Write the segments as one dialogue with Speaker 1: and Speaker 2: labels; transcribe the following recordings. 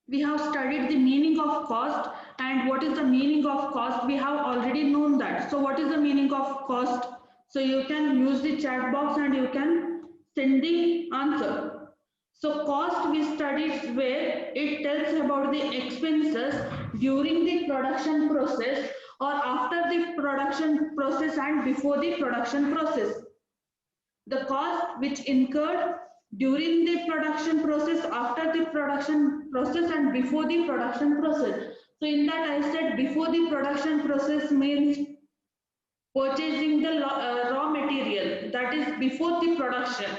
Speaker 1: we have studied the meaning of cost, and what is the meaning of cost? We have already known that. So what is the meaning of cost? So you can use the chat box and you can send the answer. So cost we studied where it tells about the expenses during the production process or after the production process and before the production process. The cost which incurred during the production process, after the production process and before the production process. So in that I said before the production process means purchasing the raw material, that is before the production.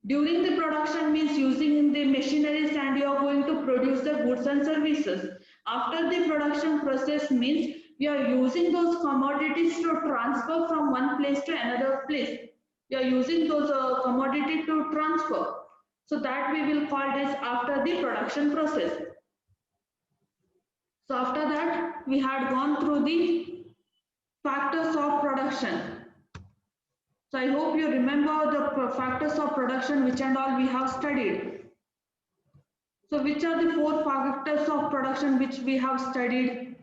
Speaker 1: During the production means using in the machineries and you are going to produce the goods and services. After the production process means you are using those commodities to transfer from one place to another place. You are using those commodity to transfer. So that we will call this after the production process. So after that we had gone through the factors of production. So I hope you remember the factors of production which and all we have studied. So which are the 4 factors of production which we have studied?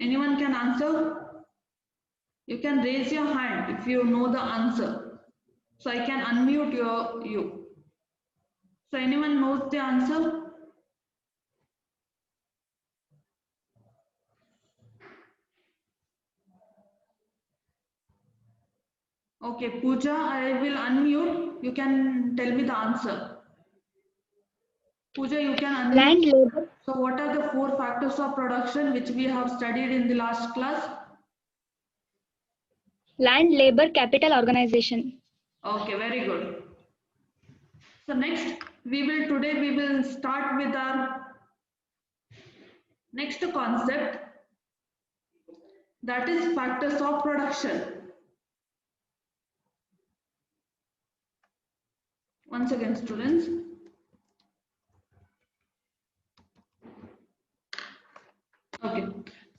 Speaker 1: Anyone can answer? You can raise your hand if you know the answer. So I can unmute you. So anyone knows the answer? Okay, Pooja, I will unmute. You can tell me the answer. Pooja, you can unmute.
Speaker 2: Land, labor.
Speaker 1: So what are the 4 factors of production which we have studied in the last class?
Speaker 2: Land, labor, capital, organization.
Speaker 1: Okay, very good. So next, today we will start with our next concept, that is factors of production. Once again, students. Okay.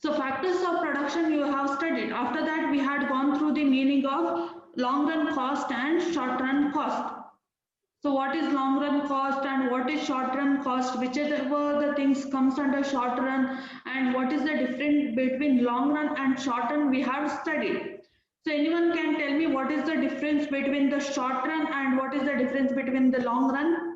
Speaker 1: So factors of production you have studied. After that, we had gone through the meaning of long run cost and short run cost. So what is long run cost and what is short run cost? Whichever the things comes under short run and what is the difference between long run and short run we have studied. So anyone can tell me what is the difference between the short run and what is the difference between the long run?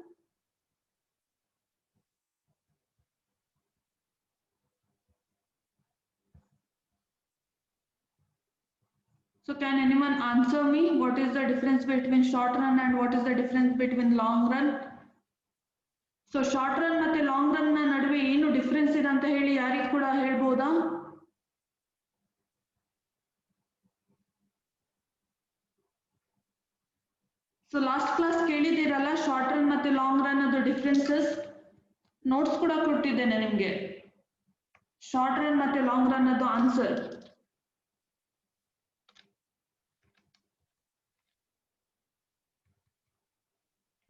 Speaker 1: So can anyone answer me? What is the difference between short run and what is the difference between long run? So short run ಮತ್ತೆ long run ನಡುವೆ ಏನು difference ಇದೆ ಅಂತ ಹೇಳಿ ಯಾರಿಗೆ ಕೂಡ ಹೇಳ್ಬೋದಾ? So last class ಕೇಳಿದಿರಲ್ಲ ಶಾರ್ಟ್ ರನ್ ಮತ್ತೆ ಲಾಂಗ್ ರನ್ ಅದು ಡಿಫರೆನ್ಸಸ್ ನೋಟ್ಸ್ ಕೂಡ ಕೊಟ್ಟಿದ್ದೇನೆ ನಿಮಗೆ. ಶಾರ್ಟ್ ರನ್ ಮತ್ತೆ ಲಾಂಗ್ ರನ್ ಅದು ಆನ್ಸರ್.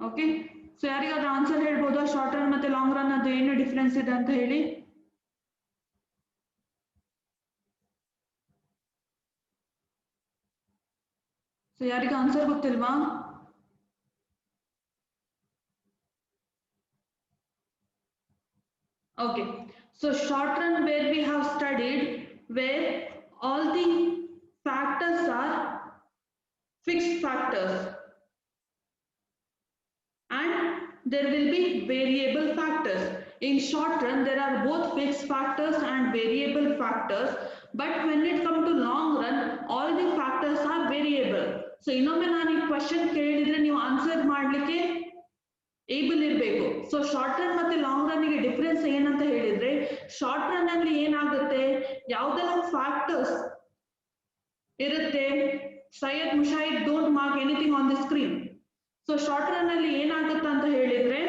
Speaker 1: ಓಕೆ, ಸೊ ಯಾರಿಗಾದ್ರೂ ಆನ್ಸರ್ ಹೇಳ್ಬೋದಾ ಶಾರ್ಟ್ ರನ್ ಮತ್ತೆ ಲಾಂಗ್ ರನ್ ಅದು ಏನು ಡಿಫರೆನ್ಸ್ ಇದೆ ಅಂತ ಹೇಳಿ? ಸೊ ಯಾರಿಗ ಆನ್ಸರ್ ಗೊತ್ತಿಲ್ವಾ? Okay, so short run where we have studied where all the factors are fixed factors and there will be variable factors. In short run there are both fixed factors and variable factors, but when it comes to long run all the factors are variable. So ಇನ್ನೊಮ್ಮೆ ನಾನು ಈ question ಕೇಳಿದ್ರೆ ನೀವು answer ಮಾಡಲಿಕ್ಕೆ able ಇರಬೇಕು. So short run ಮತ್ತೆ long run ಗೆ difference ಏನಂತ ಹೇಳಿದ್ರೆ ಶಾರ್ಟ್ ರನ್ ಅಲ್ಲಿ ಏನಾಗುತ್ತೆ, ಯಾವ್ದೆಲ್ಲ ಫ್ಯಾಕ್ಟರ್ಸ್ ಇರುತ್ತೆ. Syed Mushahid don't mark anything on the screen. So short run ಅಲ್ಲಿ ಏನಾಗುತ್ತೆ ಅಂತ ಹೇಳಿದ್ರೆ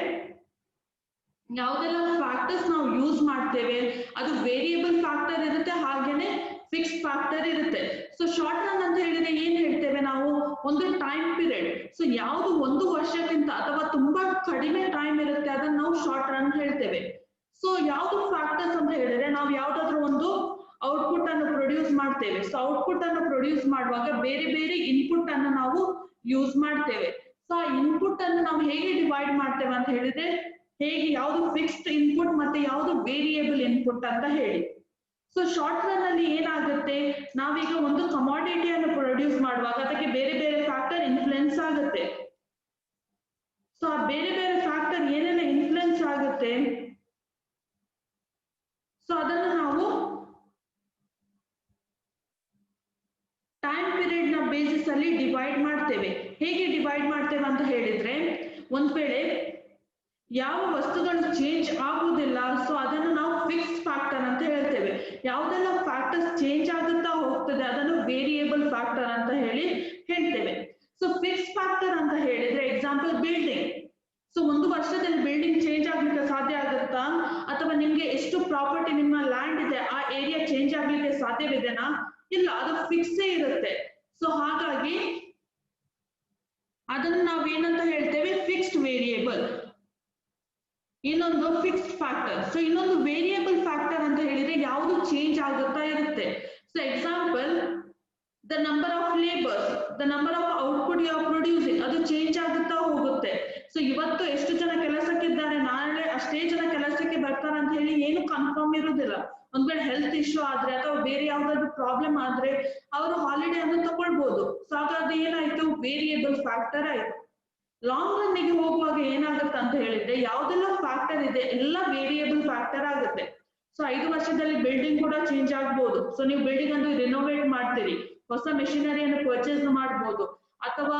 Speaker 1: ಯಾವ್ದೆಲ್ಲ ಫ್ಯಾಕ್ಟರ್ಸ್ ನಾವು ಯೂಸ್ ಮಾಡ್ತೇವೆ ಅದು ವೇರಿಯಬಲ್ ಫ್ಯಾಕ್ಟರ್ ಇರುತ್ತೆ, ಹಾಗೇನೆ ಫಿಕ್ಸ್ಡ್ ಫ್ಯಾಕ್ಟರ್ ಇರುತ್ತೆ. ಸೊ ಶಾರ್ಟ್ ರನ್ ಅಂತ ಹೇಳಿದ್ರೆ ಏನ್ ಹೇಳ್ತೇವೆ ನಾವು, ಒಂದು ಟೈಮ್ ಪೀರಿಯಡ್. ಸೊ ಯಾವುದು 1 ವರ್ಷಕ್ಕಿಂತ ಅಥವಾ ತುಂಬಾ ಕಡಿಮೆ ಟೈಮ್ ಇರುತ್ತೆ ಅದನ್ನ ನಾವು ಶಾರ್ಟ್ ರನ್ ಹೇಳ್ತೇವೆ. ಸೊ ಯಾವ್ದು ಫ್ಯಾಕ್ಟರ್ಸ್ ಅಂತ ಹೇಳಿದ್ರೆ ನಾವು ಯಾವ್ದಾದ್ರು ಒಂದು ಔಟ್ಪುಟ್ ಅನ್ನು ಪ್ರೊಡ್ಯೂಸ್ ಮಾಡ್ತೇವೆ. ಸೊ ಔಟ್ಪುಟ್ ಅನ್ನು ಪ್ರೊಡ್ಯೂಸ್ ಮಾಡುವಾಗ ಬೇರೆ ಬೇರೆ ಇನ್ಪುಟ್ ಅನ್ನು ನಾವು ಯೂಸ್ ಮಾಡ್ತೇವೆ. ಸೊ ಆ ಇನ್ಪುಟ್ ಅನ್ನು ನಾವು ಹೇಗೆ ಡಿವೈಡ್ ಮಾಡ್ತೇವೆ ಅಂತ ಹೇಳಿದ್ರೆ ಹೇಗೆ ಯಾವುದು ಫಿಕ್ಸ್ಡ್ ಇನ್ಪುಟ್ ಮತ್ತೆ ಯಾವುದು ವೇರಿಯೇಬಲ್ ಇನ್ಪುಟ್ ಅಂತ ಹೇಳಿ. ಸೊ ಶಾರ್ಟ್ ರನ್ ಅಲ್ಲಿ ಏನಾಗುತ್ತೆ, ನಾವೀಗ ಒಂದು ಕಮಾಡಿಟಿಯನ್ನು ಪ್ರೊಡ್ಯೂಸ್ ಮಾಡುವಾಗ ಅದಕ್ಕೆ ಬೇರೆ ಬೇರೆ ಫ್ಯಾಕ್ಟರ್ ಇನ್ಫ್ಲುಯೆನ್ಸ್ ಆಗುತ್ತೆ. ಸೊ ಆ ಬೇರೆ ಬೇರೆ ಫ್ಯಾಕ್ಟರ್ ಏನೆಲ್ಲ ಇನ್ಫ್ಲುಯೆನ್ಸ್ ಆಗುತ್ತೆ, ಸೊ ಅದನ್ನು ನಾವು ಟೈಮ್ ಪೀರಿಯಡ್ ನ ಬೇಸಿಸ್ ಅಲ್ಲಿ ಡಿವೈಡ್ ಮಾಡ್ತೇವೆ. ಹೇಗೆ ಡಿವೈಡ್ ಮಾಡ್ತೇವೆ ಅಂತ ಹೇಳಿದ್ರೆ, ಒಂದ್ ವೇಳೆ ಯಾವ ವಸ್ತುಗಳು ಚೇಂಜ್ ಆಗುವುದಿಲ್ಲ, ಸೊ ಅದನ್ನು ನಾವು ಫಿಕ್ಸ್ಡ್ ಫ್ಯಾಕ್ಟರ್ ಅಂತ ಹೇಳ್ತೇವೆ. ಯಾವುದೆಲ್ಲ ಫ್ಯಾಕ್ಟರ್ಸ್ ಚೇಂಜ್ ಆಗುತ್ತಾ ಹೋಗ್ತದೆ ಅದನ್ನು ವೇರಿಯೇಬಲ್ ಫ್ಯಾಕ್ಟರ್ ಅಂತ ಹೇಳಿ ಹೇಳ್ತೇವೆ. ಸೊ ಫಿಕ್ಸ್ಡ್ ಫ್ಯಾಕ್ಟರ್ ಅಂತ ಹೇಳಿದ್ರೆ ಎಕ್ಸಾಂಪಲ್ ಬಿಲ್ಡಿಂಗ್. ಸೊ ಒಂದು ವರ್ಷದಲ್ಲಿ ಬಿಲ್ಡಿಂಗ್ ಚೇಂಜ್ ಆಗ್ಲಿಕ್ಕೆ ಸಾಧ್ಯ ಆಗುತ್ತಾ, ಅಥವಾ ನಿಮ್ಗೆ ಎಷ್ಟು ಪ್ರಾಪರ್ಟಿ ನಿಮ್ಮ ಲ್ಯಾಂಡ್ ಇದೆ ಆ ಏರಿಯಾ ಚೇಂಜ್ ಆಗ್ಲಿಕ್ಕೆ ಸಾಧ್ಯವಿದೆನಾ? ಇಲ್ಲ, ಅದು ಫಿಕ್ಸೇ ಇರುತ್ತೆ. ಸೊ ಹಾಗಾಗಿ ಅದನ್ನು ನಾವು ಏನಂತ ಹೇಳ್ತೇವೆ, ಫಿಕ್ಸ್ಡ್ ವೇರಿಯೇಬಲ್. ಇನ್ನೊಂದು ಫಿಕ್ಸ್ಡ್ ಫ್ಯಾಕ್ಟರ್. ಸೊ ಇನ್ನೊಂದು ವೇರಿಯೇಬಲ್ ಫ್ಯಾಕ್ಟರ್ ಅಂತ ಹೇಳಿದ್ರೆ ಯಾವುದು ಚೇಂಜ್ ಆಗುತ್ತಾ ಇರುತ್ತೆ. So example the number of labours, the number of output you are producing, ಅದು ಚೇಂಜ್ ಆಗುತ್ತಾ ಹೋಗುತ್ತೆ. ಸೊ ಇವತ್ತು ಎಷ್ಟು ಜನ ಕೆಲಸಕ್ಕಿದ್ದಾರೆ, ನಾಳೆ ಅಷ್ಟೇ ಜನ ಕೆಲಸಕ್ಕೆ ಬರ್ತಾರೆ ಅಂತ ಹೇಳಿ ಏನು ಕನ್ಫರ್ಮ್ ಇರುವುದಿಲ್ಲ. ಒಂದ್ ವೇಳೆ ಹೆಲ್ತ್ ಇಶ್ಯೂ ಆದ್ರೆ ಅಥವಾ ಬೇರೆ ಯಾವ್ದಾದ್ರು ಪ್ರಾಬ್ಲಮ್ ಆದ್ರೆ ಅವರು ಹಾಲಿಡೇ ಅನ್ನು ತಗೊಳ್ಬಹುದು. ಸೊ ಹಾಗಾದ್ರೆ ಏನಾಯ್ತು, ವೇರಿಯೇಬಲ್ ಫ್ಯಾಕ್ಟರ್ ಆಯ್ತು. ಲಾಂಗ್ ರನ್ನಿಗೆ ಹೋಗುವಾಗ ಏನಾಗುತ್ತೆ ಅಂತ ಹೇಳಿದ್ರೆ ಯಾವ್ದೆಲ್ಲ ಫ್ಯಾಕ್ಟರ್ ಇದೆ ಎಲ್ಲ ವೇರಿಯೇಬಲ್ ಫ್ಯಾಕ್ಟರ್ ಆಗುತ್ತೆ. ಸೊ 5 ವರ್ಷದಲ್ಲಿ ಬಿಲ್ಡಿಂಗ್ ಕೂಡ ಚೇಂಜ್ ಆಗ್ಬಹುದು. ಸೊ ನೀವು ಬಿಲ್ಡಿಂಗ್ ಅನ್ನು ರಿನೋವೇಟ್ ಮಾಡ್ತೀರಿ, ಹೊಸ ಮೆಷಿನರಿಯನ್ನು ಪರ್ಚೇಸ್ ಮಾಡಬಹುದು, ಅಥವಾ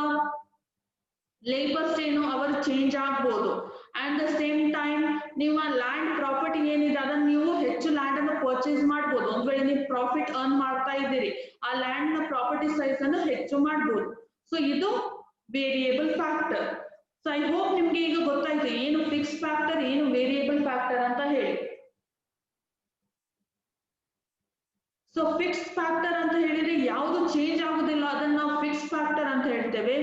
Speaker 1: ಲೇಬರ್ಸ್ ಏನು ಅವರು ಚೇಂಜ್ ಆಗ್ಬಹುದು. ಅಂಡ್ ದ ಸೇಮ್ ಟೈಮ್ ನಿಮ್ಮ ಲ್ಯಾಂಡ್ ಪ್ರಾಪರ್ಟಿ ಏನಿದೆ ಅದನ್ನು ನೀವು ಹೆಚ್ಚು ಲ್ಯಾಂಡ್ ಅನ್ನು ಪರ್ಚೇಸ್ ಮಾಡಬಹುದು. ಒಂದ್ ವೇಳೆ ನೀವು ಪ್ರಾಫಿಟ್ ಅರ್ನ್ ಮಾಡ್ತಾ ಇದ್ದೀರಿ, ಆ ಲ್ಯಾಂಡ್ ನ ಪ್ರಾಪರ್ಟಿ ಸೈಜ್ ಅನ್ನು ಹೆಚ್ಚು ಮಾಡಬಹುದು. ಸೊ ಇದು variable factor. So I hope ನಿಮ್ಗೆ ಈಗ ಗೊತ್ತಾಯ್ತು ಏನು ಫಿಕ್ಸ್ ಫ್ಯಾಕ್ಟರ್ ಏನು ವೇರಿಯೇಬಲ್ ಫ್ಯಾಕ್ಟರ್ ಅಂತ ಹೇಳಿ. ಸೊ ಫಿಕ್ಸ್ ಫ್ಯಾಕ್ಟರ್ ಅಂತ ಹೇಳಿದ್ರೆ ಯಾವುದು ಚೇಂಜ್ ಆಗುದಿಲ್ಲ ಅದನ್ನ ನಾವು ಫಿಕ್ಸ್ ಫ್ಯಾಕ್ಟರ್ ಅಂತ ಹೇಳ್ತೇವೆ.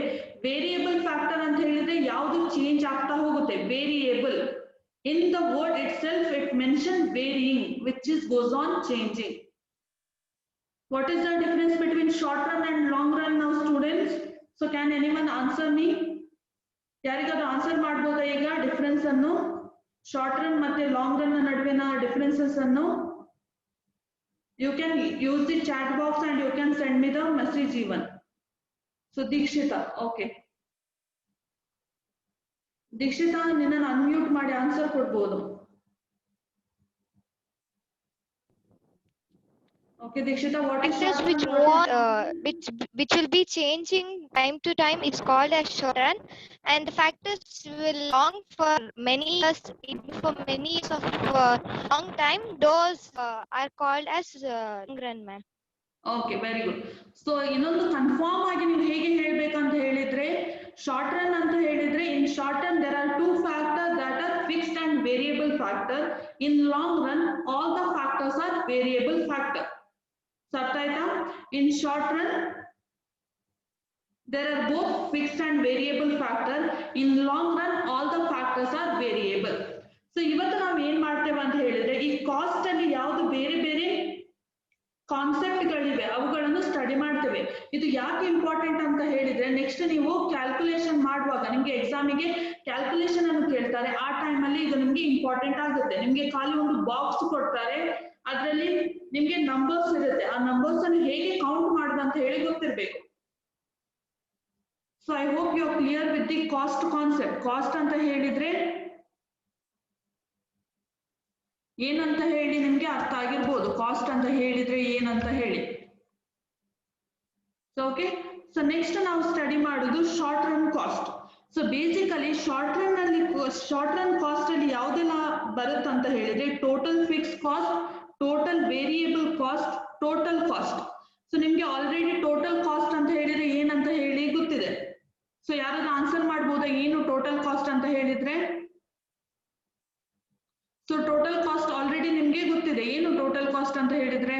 Speaker 1: ವೇರಿಯೇಬಲ್ ಫ್ಯಾಕ್ಟರ್ ಅಂತ ಹೇಳಿದ್ರೆ ಯಾವುದು ಚೇಂಜ್ ಆಗ್ತಾ ಹೋಗುತ್ತೆ, variable. In the word itself it mention varying which is goes on changing. What is the difference between short run and long run ನಾವು students? So can anyone answer me? ಯಾರಿಗಾದ್ರೂ answer ಮಾಡ್ಬೋದಾ ಈಗ difference ಅನ್ನು, short run ಮತ್ತೆ long run ನಡುವಿನ differences ಅನ್ನು? You can use the chat box and you can send me the message even. So Dikshita, okay. Dikshita, ನಿನ್ನ unmute ಮಾಡಿ answer ಕೊಡ್ಬೋದು. Okay, Dikshita, what is short run?
Speaker 3: Which will be changing time to time is called as short run, and the factors will long for many years, for many years of long time. Those are called as long run, ma'am.
Speaker 1: Okay, very good. So ಇನ್ನೊಂದು confirm ಆಗಿ ನೀವು ಹೇಗೆ ಹೇಳ್ಬೇಕಂತ ಹೇಳಿದ್ರೆ, short run ಅಂತ ಹೇಳಿದ್ರೆ in short run there are two factors that are fixed and variable factor. In long run all the factors are variable factor. ಅರ್ಥ ಆಯ್ತಾ? In short run there are both fixed and variable factor. In long run all the factors are variable. So ಇವತ್ತು ನಾವು ಏನ್ ಮಾಡ್ತೇವೆ ಅಂತ ಹೇಳಿದ್ರೆ, ಈ cost ಅಲ್ಲಿ ಯಾವುದು ಬೇರೆ ಬೇರೆ ಕಾನ್ಸೆಪ್ಟ್ಗಳಿವೆ ಅವುಗಳನ್ನು ಸ್ಟಡಿ ಮಾಡ್ತೇವೆ. ಇದು ಯಾಕೆ ಇಂಪಾರ್ಟೆಂಟ್ ಅಂತ ಹೇಳಿದ್ರೆ, ನೆಕ್ಸ್ಟ್ ನೀವು ಕ್ಯಾಲ್ಕುಲೇಷನ್ ಮಾಡುವಾಗ ನಿಮ್ಗೆ ಎಕ್ಸಾಮಿಗೆ ಕ್ಯಾಲ್ಕುಲೇಷನ್ ಅನ್ನು ಕೇಳ್ತಾರೆ, ಆ ಟೈಮ್ ಅಲ್ಲಿ ಇದು ನಿಮ್ಗೆ ಇಂಪಾರ್ಟೆಂಟ್ ಆಗುತ್ತೆ. ನಿಮ್ಗೆ ಖಾಲಿ ಒಂದು ಬಾಕ್ಸ್ ಕೊಡ್ತಾರೆ, ಅದರಲ್ಲಿ ನಿಮ್ಗೆ ನಂಬರ್ಸ್ ಇರುತ್ತೆ, ಆ ನಂಬರ್ಸ್ ಅನ್ನು ಹೇಗೆ ಕೌಂಟ್ ಮಾಡುದು ಅಂತ ಹೇಳಿ ಗೊತ್ತಿರ್ಬೇಕು. So I hope you are clear with the cost concept. Cost ಅಂತ ಹೇಳಿದ್ರೆ ಏನಂತ ಹೇಳಿ ನಿಮ್ಗೆ ಅರ್ಥ ಆಗಿರ್ಬೋದು, ಕಾಸ್ಟ್ ಅಂತ ಹೇಳಿದ್ರೆ ಏನಂತ ಹೇಳಿ. ಸೊ ಓಕೆ, ಸೊ ನೆಕ್ಸ್ಟ್ ನಾವು ಸ್ಟಡಿ ಮಾಡುದು short run cost. So basically short run ಅಲ್ಲಿ ಶಾರ್ಟ್ ರನ್ ಕಾಸ್ಟ್ ಅಲ್ಲಿ ಯಾವುದೆಲ್ಲ ಬರುತ್ತೆ ಅಂತ ಹೇಳಿದ್ರೆ, total fix cost, total variable cost, total cost. So ನಿಮ್ಗೆ ಆಲ್ರೆಡಿ ಟೋಟಲ್ ಕಾಸ್ಟ್ ಅಂತ ಹೇಳಿದ್ರೆ ಏನಂತ ಹೇಳಿ ಗೊತ್ತಿದೆ. ಸೊ ಯಾರಾದ್ರೂ ಆನ್ಸರ್ ಮಾಡ್ಬೋದಾ ಏನು ಟೋಟಲ್ ಕಾಸ್ಟ್ ಅಂತ ಹೇಳಿದ್ರೆ? ಸೊ ಟೋಟಲ್ ಕಾಸ್ಟ್ ಆಲ್ರೆಡಿ ನಿಮ್ಗೆ ಗೊತ್ತಿದೆ, ಏನು ಟೋಟಲ್ ಕಾಸ್ಟ್ ಅಂತ ಹೇಳಿದ್ರೆ?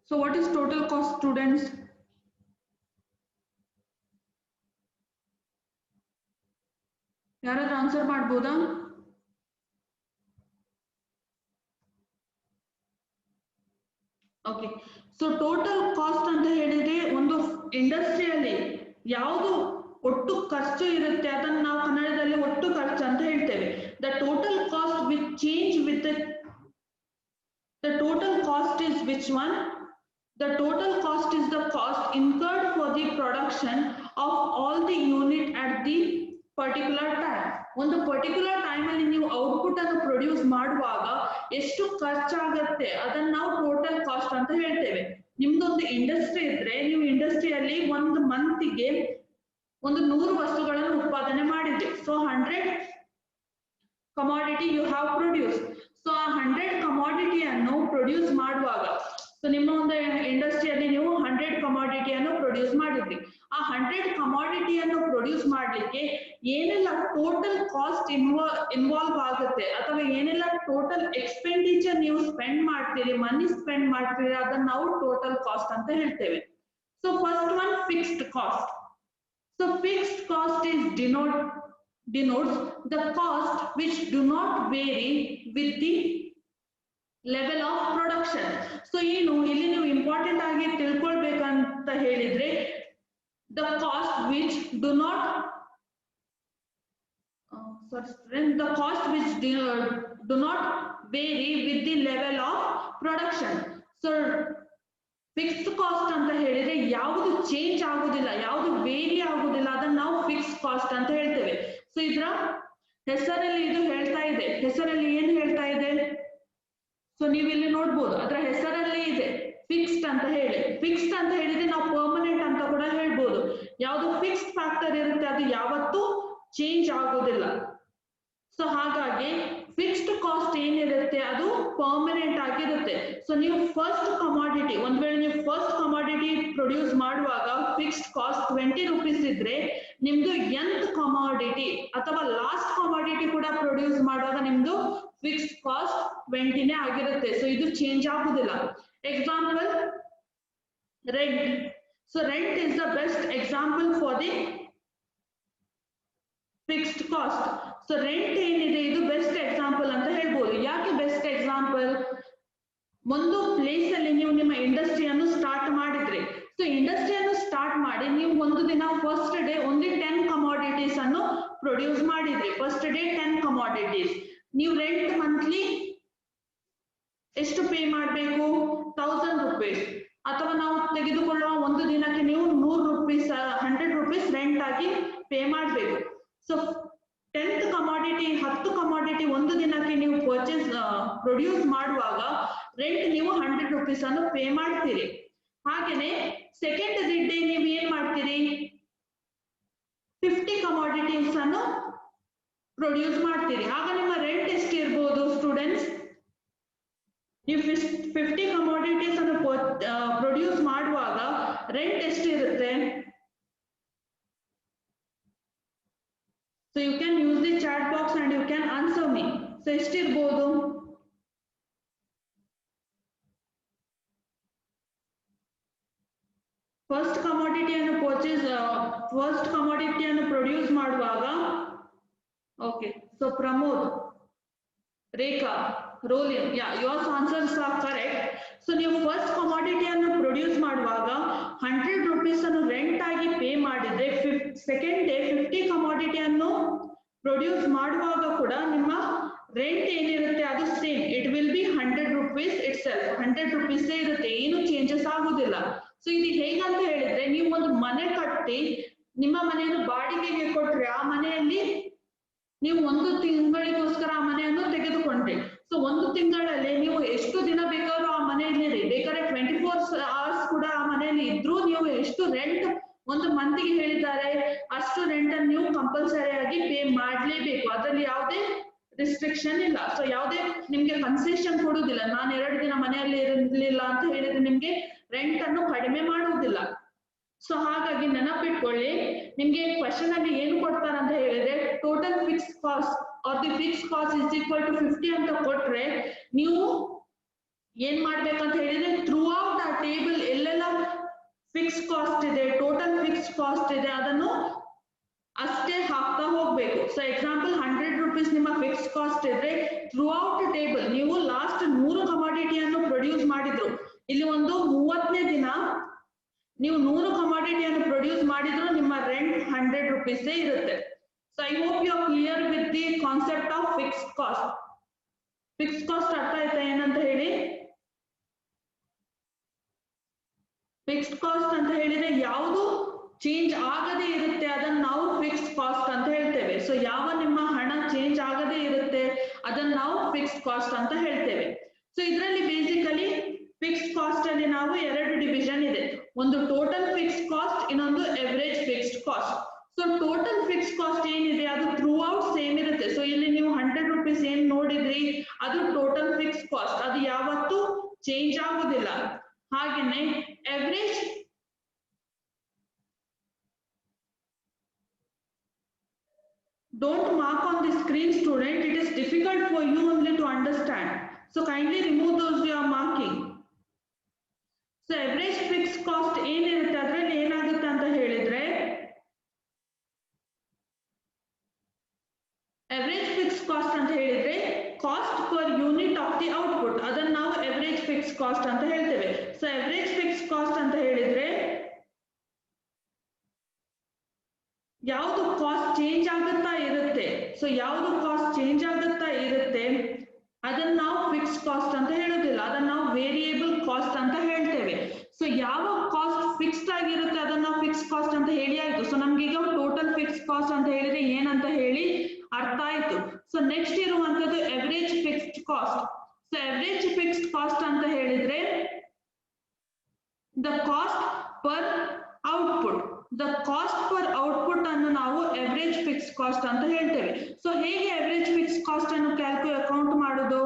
Speaker 1: So what is total cost students? ಯಾರಾದ್ರೂ ಆನ್ಸರ್ ಮಾಡ್ಬೋದಾ? ಓಕೆ, ಸೊ ಟೋಟಲ್ ಕಾಸ್ಟ್ ಅಂತ ಹೇಳಿದ್ರೆ ಒಂದು ಇಂಡಸ್ಟ್ರಿಯಲ್ಲಿ ಯಾವುದು ಒಟ್ಟು ಖರ್ಚು ಇರುತ್ತೆ ಅದನ್ನು ನಾವು ಕನ್ನಡದಲ್ಲಿ ಒಟ್ಟು ಖರ್ಚು ಅಂತ ಹೇಳ್ತೇವೆ. The total cost which change with the total cost is which one? The total cost is the cost incurred for the production of all the unit at the particular time. ಒಂದು ಪರ್ಟಿಕ್ಯುಲರ್ ಟೈಮ್ ಅಲ್ಲಿ ನೀವು output ಅನ್ನು produce ಮಾಡುವಾಗ ಎಷ್ಟು ಖರ್ಚಾಗುತ್ತೆ ಅದನ್ನ ನಾವು total cost ಅಂತ ಹೇಳ್ತೇವೆ. ನಿಮ್ದೊಂದು ಇಂಡಸ್ಟ್ರಿ ಇದ್ರೆ ನೀವು ಇಂಡಸ್ಟ್ರಿಯಲ್ಲಿ ಒಂದು ಮಂತಿಗೆ ಒಂದು 100 ವಸ್ತುಗಳನ್ನು ಉತ್ಪಾದನೆ ಮಾಡಿದ್ರಿ. So 100 commodity you have produced. So ಆ 100 ಕಮಾಡಿಟಿಯನ್ನು ಪ್ರೊಡ್ಯೂಸ್ ಮಾಡುವಾಗ, ಸೊ ನಿಮ್ಮ ಒಂದು ಇಂಡಸ್ಟ್ರಿಯಲ್ಲಿ ನೀವು 100 ಕಮಾಡಿಟಿಯನ್ನು ಪ್ರೊಡ್ಯೂಸ್ ಮಾಡಿದ್ರಿ. ಆ 100 ಕಮಾಡಿಟಿಯನ್ನು ಪ್ರೊಡ್ಯೂಸ್ ಮಾಡ್ಲಿಕ್ಕೆ ಏನೆಲ್ಲ ಟೋಟಲ್ ಕಾಸ್ಟ್ ಇನ್ವಾಲ್ವ್ ಆಗುತ್ತೆ ಅಥವಾ ಏನೆಲ್ಲ ಟೋಟಲ್ ಎಕ್ಸ್ಪೆಂಡಿಚರ್ ನೀವು ಸ್ಪೆಂಡ್ ಮಾಡ್ತೀರಿ, ಮನಿ ಸ್ಪೆಂಡ್ ಮಾಡ್ತೀರಿ, ಅದನ್ನ ನಾವು ಟೋಟಲ್ ಕಾಸ್ಟ್ ಅಂತ ಹೇಳ್ತೇವೆ. So first one fixed cost. So fixed cost is denotes the cost which do not vary with the level of production. So ಏನು ಇಲ್ಲಿ ನೀವು ಇಂಪಾರ್ಟೆಂಟ್ ಆಗಿ ತಿಳ್ಕೊಳ್ಬೇಕಂತ ಹೇಳಿದ್ರೆ the cost which do not the cost which do not vary with the level of production. So fixed cost ಅಂತ ಹೇಳಿದ್ರೆ ಯಾವುದು change ಆಗುದಿಲ್ಲ, ಯಾವುದು ವೇರಿ ಆಗುದಿಲ್ಲ, ಅದನ್ನ ನಾವು ಫಿಕ್ಸ್ಡ್ ಕಾಸ್ಟ್ ಅಂತ ಹೇಳ್ತೇವೆ. ಸೊ ಇದ್ರ ಹೆಸರಲ್ಲಿ ಇದು ಹೇಳ್ತಾ ಇದೆ. ಹೆಸರಲ್ಲಿ ಏನ್ ಹೇಳ್ತಾ ಇದೆ? ಸೊ ನೀವು ಇಲ್ಲಿ ನೋಡ್ಬೋದು, ಅದರ ಹೆಸರಲ್ಲಿ ಇದೆ ಫಿಕ್ಸ್ಡ್ ಅಂತ ಹೇಳಿ. ಫಿಕ್ಸ್ಡ್ ಅಂತ ಹೇಳಿದ್ರೆ ನಾವು ಪರ್ಮನೆಂಟ್ ಅಂತ ಕೂಡ ಹೇಳ್ಬೋದು. ಯಾವುದು ಫಿಕ್ಸ್ಡ್ ಫ್ಯಾಕ್ಟರ್ ಇರುತ್ತೆ ಅದು ಯಾವತ್ತೂ ಚೇಂಜ್ ಆಗೋದಿಲ್ಲ. ಸೊ ಹಾಗಾಗಿ ಫಿಕ್ಸ್ಡ್ ಕಾಸ್ಟ್ ಏನಿರುತ್ತೆ ಅದು ಪರ್ಮನೆಂಟ್ ಆಗಿರುತ್ತೆ. ಸೊ ನೀವು ಫಸ್ಟ್ ಕಮಾಡಿಟಿ, ಒಂದ್ ವೇಳೆ ನೀವು ಫಸ್ಟ್ ಕಮಾಡಿಟಿ ಪ್ರೊಡ್ಯೂಸ್ ಮಾಡುವಾಗ ಫಿಕ್ಸ್ಡ್ ಕಾಸ್ಟ್ 20 ರೂಪೀಸ್ ಇದ್ರೆ ನಿಮ್ದು nth ಕಮಾಡಿಟಿ ಅಥವಾ ಲಾಸ್ಟ್ ಕಮಾಡಿಟಿ ಕೂಡ ಪ್ರೊಡ್ಯೂಸ್ ಮಾಡುವಾಗ ನಿಮ್ದು ಫಿಕ್ಸ್ಡ್ ಕಾಸ್ಟ್ 20ನೇ ಆಗಿರುತ್ತೆ. ಸೊ ಇದು ಚೇಂಜ್ ಆಗುದಿಲ್ಲ. Example rent. So rent is the best example for the fixed cost. So rent ಏನಿದೆ ಇದು ಬೆಸ್ಟ್ ಎಕ್ಸಾಂಪಲ್ ಅಂತ ಹೇಳ್ಬೋದು. ಯಾಕೆ ಬೆಸ್ಟ್ ಎಕ್ಸಾಂಪಲ್? ಒಂದು ಪ್ಲೇಸ್ ಅಲ್ಲಿ ನೀವು ನಿಮ್ಮ ಇಂಡಸ್ಟ್ರಿಯನ್ನು ಸ್ಟಾರ್ಟ್ ಮಾಡಿದ್ರಿ. ಸೊ ಇಂಡಸ್ಟ್ರಿಯನ್ನು ಸ್ಟಾರ್ಟ್ ಮಾಡಿ ನೀವು ಒಂದು ದಿನ ಫಸ್ಟ್ ಡೇ only 10 ಕಮಾಡಿಟೀಸ್ ಅನ್ನು ಪ್ರೊಡ್ಯೂಸ್ ಮಾಡಿದ್ರಿ. First day 10 commodities. ನೀವು ರೆಂಟ್ ಮಂತ್ಲಿ ಎಷ್ಟು ಪೇ ಮಾಡಬೇಕು? 1000 ರೂಪೀಸ್. ಅಥವಾ ನಾವು ತೆಗೆದುಕೊಳ್ಳುವ ಒಂದು ದಿನಕ್ಕೆ ನೀವು 100 ರೂಪೀಸ್ 100 ರೂಪೀಸ್ ರೆಂಟ್ ಆಗಿ ಪೇ ಮಾಡಬೇಕು. ಸೊ 10th ಕಮಾಡಿಟಿ 10 ಕಮಾಡಿಟಿ ಒಂದು ದಿನಕ್ಕೆ ನೀವು ಪ್ರೊಡ್ಯೂಸ್ ಮಾಡುವಾಗ ರೆಂಟ್ ನೀವು 100 ರೂಪೀಸ್ ಅನ್ನು ಪೇ ಮಾಡ್ತೀರಿ. ಹಾಗೇನೆ ಸೆಕೆಂಡ್ ಡೇ ನೀವು ಏನ್ ಮಾಡ್ತೀರಿ? 50 ಕಮಾಡಿಟೀಸ್ ಅನ್ನು ಪ್ರೊಡ್ಯೂಸ್ ಮಾಡ್ತೀರಿ. ಆಗ ನಿಮ್ಮ ರೆಂಟ್ ಎಷ್ಟು ಇರ್ಬೋದು ಸ್ಟೂಡೆಂಟ್ಸ್? ನೀವು 50 ಕಮಾಡಿಟೀಸ್ ಅನ್ನು ಪ್ರೊಡ್ಯೂಸ್ ಮಾಡುವಾಗ ರೆಂಟ್ ಎಷ್ಟು ಇರುತ್ತೆ? So you can use the chat box and you can answer me. So ಎಷ್ಟಿರ್ಬೋದು? ಫಸ್ಟ್ ಕಮಾಡಿಟಿಯನ್ನು ಪ್ರೊಡ್ಯೂಸ್ ಮಾಡುವಾಗ, okay, so Pramod, Rekha, Rolin, your answers are correct. So ನೀವು ಫಸ್ಟ್ ಕಮಾಡಿಟಿಯನ್ನು ಪ್ರೊಡ್ಯೂಸ್ ಮಾಡುವಾಗ 100 ರೂಪೀಸ್ ಅನ್ನು ರೆಂಟ್ ಆಗಿ ಪೇ ಮಾಡಿದ್ರೆ ಸೆಕೆಂಡ್ ಡೇ 50 ಕಮಾಡಿಟಿಯನ್ನು ಪ್ರೊಡ್ಯೂಸ್ ಮಾಡುವಾಗ ಕೂಡ ನಿಮ್ಮ ರೆಂಟ್ ಏನಿರುತ್ತೆ ಅದು same. It will be 100 rupees it self. 100 rupees ಇರುತ್ತೆ, ಏನು ಚೇಂಜಸ್ ಆಗುದಿಲ್ಲ. ಸೊ ಇದು ಹೇಗಂತ ಹೇಳಿದ್ರೆ ನೀವು ಒಂದು ಮನೆ ಕಟ್ಟಿ ನಿಮ್ಮ ಮನೆಯನ್ನು ಬಾಡಿಗೆಗೆ ಕೊಟ್ರೆ ಆ ಮನೆಯಲ್ಲಿ ನೀವು ಒಂದು ತಿಂಗಳಿಗೋಸ್ಕರ ಆ ಮನೆಯನ್ನು ತೆಗೆದುಕೊಂಡ್ರಿ. ಸೊ ಒಂದು ತಿಂಗಳಲ್ಲಿ ನೀವು ಎಷ್ಟು ದಿನ ಬೇಕಾದ್ರೂ ಆ ಮನೆಯಲ್ಲಿ ಬೇಕಾದ್ರೆ 24 hours ಕೂಡ ಆ ಮನೆಯಲ್ಲಿ ಇದ್ರೂ ನೀವು ಎಷ್ಟು ರೆಂಟ್ ಒಂದು ಮಂತಿಗೆ ಹೇಳಿದ್ದಾರೆ ಅಷ್ಟು ರೆಂಟ್ ಅನ್ನು ನೀವು ಕಂಪಲ್ಸರಿ ಆಗಿ ಪೇ ಮಾಡ್ಲೇಬೇಕು. ಅದರಲ್ಲಿ ಯಾವುದೇ ರಿಸ್ಟ್ರಿಕ್ಷನ್ ಇಲ್ಲ. ಸೊ ಯಾವುದೇ ನಿಮ್ಗೆ ಕನ್ಸೆಷನ್ ಕೊಡುವುದಿಲ್ಲ. ನಾನು 2 ದಿನ ಮನೆಯಲ್ಲಿ ಇರಲಿಲ್ಲ ಅಂತ ಹೇಳಿದ್ರೆ ನಿಮ್ಗೆ ರೆಂಟ್ ಅನ್ನು ಕಡಿಮೆ ಮಾಡುವುದಿಲ್ಲ. ಸೊ ಹಾಗಾಗಿ ನೆನಪಿಟ್ಕೊಳ್ಳಿ, ನಿಮ್ಗೆ ಕ್ವಶನ್ ಅಲ್ಲಿ ಏನು ಕೊಡ್ತಾರೆ ಅಂತ ಹೇಳಿದ್ರೆ total fix cost or the fix cost is equal to 50 ಅಂತ ಕೊಟ್ರೆ ನೀವು ಏನ್ ಮಾಡ್ಬೇಕಂತ ಹೇಳಿದ್ರೆ ಥ್ರೂ ಔಟ್ ಆ ಟೇಬಲ್ ಎಲ್ಲೆಲ್ಲ ಫಿಕ್ಸ್ ಕಾಸ್ಟ್ ಇದೆ, ಟೋಟಲ್ ಫಿಕ್ಸ್ ಕಾಸ್ಟ್ ಇದೆ, ಅದನ್ನು ಅಷ್ಟೇ ಹಾಕ್ತಾ ಹೋಗ್ಬೇಕು. ಸೊ ಎಕ್ಸಾಂಪಲ್ 100 ರೂಪೀಸ್ ನಿಮ್ಮ ಫಿಕ್ಸ್ ಕಾಸ್ಟ್ ಇದ್ರೆ ಥ್ರೂ ಔಟ್ ಟೇಬಲ್ ನೀವು ಲಾಸ್ಟ್ 100 ಕಮಾಡಿಟಿಯನ್ನು ಪ್ರೊಡ್ಯೂಸ್ ಮಾಡಿದ್ರು. ಇಲ್ಲಿ ಒಂದು 30ನೇ ದಿನ ನೀವು 100 ಕಮಾಡಿಟಿಯನ್ನು ಪ್ರೊಡ್ಯೂಸ್ ಮಾಡಿದ್ರು ನಿಮ್ಮ 100 rupees ಇರುತ್ತೆ. So I hope you are clear with the concept of fixed cost. Fixed cost ಅರ್ಥ ಆಯ್ತಾ ಏನಂತ ಹೇಳಿ? ಫಿಕ್ಸ್ಡ್ ಕಾಸ್ಟ್ ಅಂತ ಹೇಳಿದ್ರೆ ಯಾವುದು ಚೇಂಜ್ ಆಗದೇ ಇರುತ್ತೆ ಅದನ್ನ ನಾವು ಫಿಕ್ಸ್ಡ್ ಕಾಸ್ಟ್ ಅಂತ ಹೇಳ್ತೇವೆ. ಸೊ ಯಾವ ನಿಮ್ಮ ಹಣ ಚೇಂಜ್ ಆಗದೇ ಇರುತ್ತೆ ಅದನ್ನ ನಾವು ಫಿಕ್ಸ್ಡ್ ಕಾಸ್ಟ್ ಅಂತ ಹೇಳ್ತೇವೆ. ಸೊ ಇದರಲ್ಲಿ ಬೇಸಿಕಲಿ ಫಿಕ್ಸ್ಡ್ ಕಾಸ್ಟ್ ಅಲ್ಲಿ ನಾವು ಎರಡು ಡಿವಿಷನ್ ಇದೆ. ಒಂದು ಟೋಟಲ್ ಫಿಕ್ಸ್ಡ್ ಕಾಸ್ಟ್, ಇನ್ನೊಂದು average fixed cost. So total fixed cost ಏನಿದೆ ಅದು ಥ್ರೂ ಔಟ್ ಸೇಮ್ ಇರುತ್ತೆ. ಸೊ ಇಲ್ಲಿ ನೀವು 100 rupees ಏನ್ ನೋಡಿದ್ರಿ ಅದು ಟೋಟಲ್ ಫಿಕ್ಸ್ಡ್ ಕಾಸ್ಟ್, ಅದು ಯಾವತ್ತೂ ಚೇಂಜ್ ಆಗುದಿಲ್ಲ. ಹಾಗೇನೆ average don't mark on the screen student, it is difficult for you only to understand, so kindly remove those you are marking. So average fixed cost ಏನಿರುತ್ತೆ ಅದರಲ್ಲಿ ಏನಾಗುತ್ತೆ ಅಂತ ಹೇಳಿದ್ರೆ average fixed cost ಅಂತ ಹೇಳಿದ್ರೆ cost per unit of the output, ಅದನ್ನ ನಾವು average fixed cost ಅಂತ ಹೇಳ್ತೇವೆ. ಸೊ average fixed cost ಅಂತ ಹೇಳಿದ್ರೆ ಯಾವುದು ಕಾಸ್ಟ್ ಚೇಂಜ್ ಆಗುತ್ತಾ ಇರುತ್ತೆ, ಸೊ ಯಾವುದು ಕಾಸ್ಟ್ ಚೇಂಜ್ ಆಗುತ್ತಾ ಇರುತ್ತೆ ಅದನ್ನ ನಾವು ಫಿಕ್ಸ್ಡ್ ಕಾಸ್ಟ್ ಅಂತ ಹೇಳೋದಿಲ್ಲ, ಅದನ್ನ ನಾವು ವೇರಿಯೇಬಲ್ ಕಾಸ್ಟ್ ಅಂತ ಹೇಳ್ತೇವೆ. ಸೊ ಯಾವ ಕಾಸ್ಟ್ ಫಿಕ್ಸ್ಡ್ ಆಗಿರುತ್ತೆ ಅದನ್ನ ನಾವು ಫಿಕ್ಸ್ಡ್ ಕಾಸ್ಟ್ ಅಂತ ಹೇಳಿ ಆಯ್ತು. ಸೊ ನಮ್ಗೆ ಈಗ ಟೋಟಲ್ ಫಿಕ್ಸ್ಡ್ ಕಾಸ್ಟ್ ಅಂತ ಹೇಳಿದ್ರೆ ಏನಂತ ಹೇಳಿ ಅರ್ಥ ಆಯ್ತು. ಸೊ ನೆಕ್ಸ್ಟ್ ಇರುವಂತದ್ದು average fixed cost. So average fixed cost ಅಂತ ಹೇಳಿದ್ರೆ the cost per output, the cost per output ಅನ್ನು ನಾವು ಎವರೇಜ್ ಫಿಕ್ಸ್ಡ್ ಕಾಸ್ಟ್ ಅಂತ ಹೇಳ್ತೇವೆ. ಸೊ ಹೇಗೆ ಎವರೇಜ್ ಫಿಕ್ಸ್ಡ್ ಕಾಸ್ಟ್ ಅನ್ನು ಅಕೌಂಟ್ ಮಾಡೋದು?